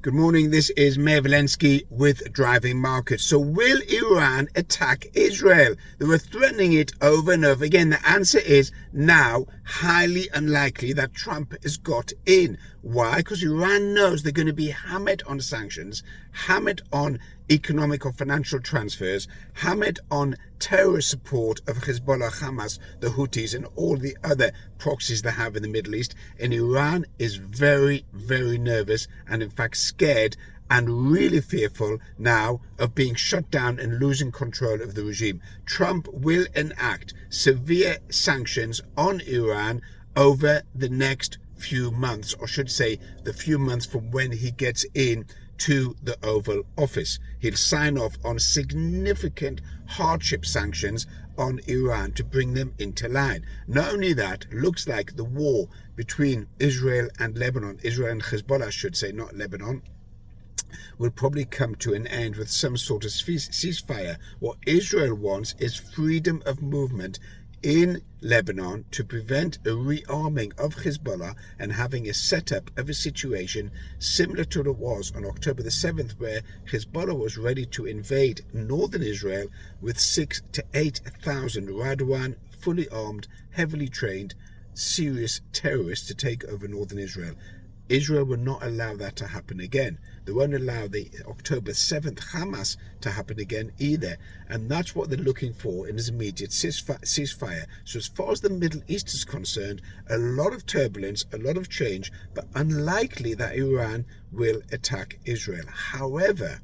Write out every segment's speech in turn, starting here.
Good morning, this is Mayor Valensky with Driving Markets. So will Iran attack Israel? They were threatening it over and over again. The answer is now highly unlikely that Trump has got in. Why? Because Iran knows they're going to be hammered on sanctions, hammered on economic or financial transfers, hammered on terrorist support of Hezbollah, Hamas, the Houthis and all the other proxies they have in the Middle East. And Iran is very, very nervous and in fact scared and really fearful now of being shut down and losing control of the regime. Trump will enact severe sanctions on Iran over the next few months, or should say the few months from when he gets in to the Oval Office. He'll sign off on significant hardship sanctions on Iran to bring them into line. Not only that, looks like the war between Israel and Lebanon, Israel and Hezbollah, I should say, not Lebanon, will probably come to an end with some sort of ceasefire. What Israel wants is freedom of movement in Lebanon to prevent a rearming of Hezbollah and having a setup of a situation similar to what it was on October the 7th, where Hezbollah was ready to invade northern Israel with 6,000 to 8,000 Radwan, fully armed, heavily trained, serious terrorists to take over northern Israel. Israel will not allow that to happen again. They won't allow the October 7th Hamas to happen again either. And that's what they're looking for in this immediate ceasefire. So as far as the Middle East is concerned, a lot of turbulence, a lot of change, but unlikely that Iran will attack Israel. However,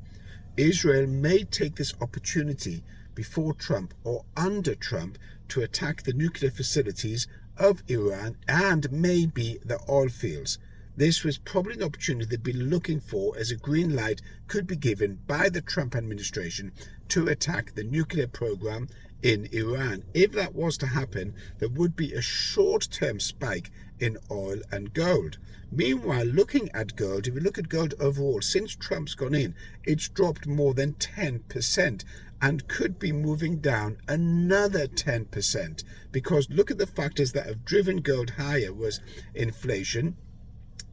Israel may take this opportunity before Trump or under Trump to attack the nuclear facilities of Iran and maybe the oil fields. This was probably an opportunity they'd been looking for, as a green light could be given by the Trump administration to attack the nuclear program in Iran. If that was to happen, there would be a short-term spike in oil and gold. Meanwhile, looking at gold, if you look at gold overall, since Trump's gone in, it's dropped more than 10% and could be moving down another 10%. Because look at the factors that have driven gold higher was inflation,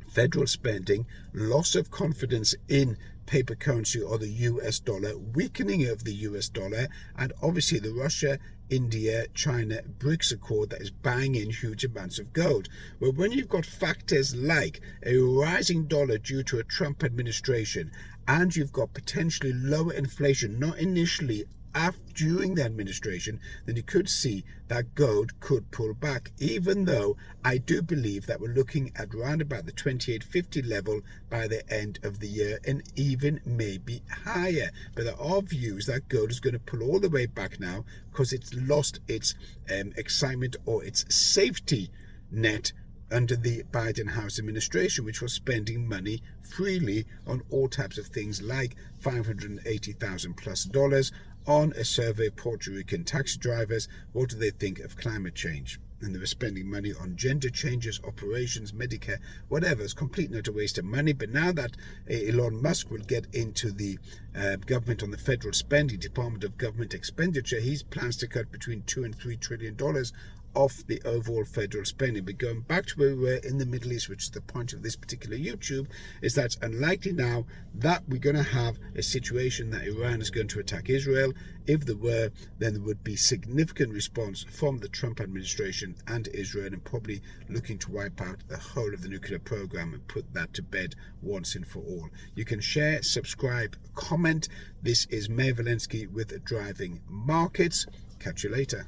federal spending, loss of confidence in paper currency or the US dollar, weakening of the US dollar, and obviously the Russia, India, China BRICS Accord that is buying in huge amounts of gold. Well, when you've got factors like a rising dollar due to a Trump administration, and you've got potentially lower inflation, not initially, during the administration, then you could see that gold could pull back, even though I do believe that we're looking at around about the 2850 level by the end of the year, and even maybe higher. But there are views that gold is going to pull all the way back now because it's lost its excitement or its safety net under the Biden House administration, which was spending money freely on all types of things like $580,000 plus on a survey of Puerto Rican taxi drivers. What do they think of climate change? And they were spending money on gender changes, operations, Medicare, whatever. It's complete not a waste of money. But now that Elon Musk will get into the government on the federal spending, Department of Government Expenditure, he plans to cut between $2 and $3 trillion off the overall federal spending. But going back to where we were in the Middle East, which is the point of this particular YouTube, is that it's unlikely now that we're going to have a situation that Iran is going to attack Israel. If there were, then there would be significant response from the Trump administration and Israel, and probably looking to wipe out the whole of the nuclear program and put that to bed once and for all. You can share, subscribe, comment. This is Mayor Valensky with Driving Markets. Catch you later.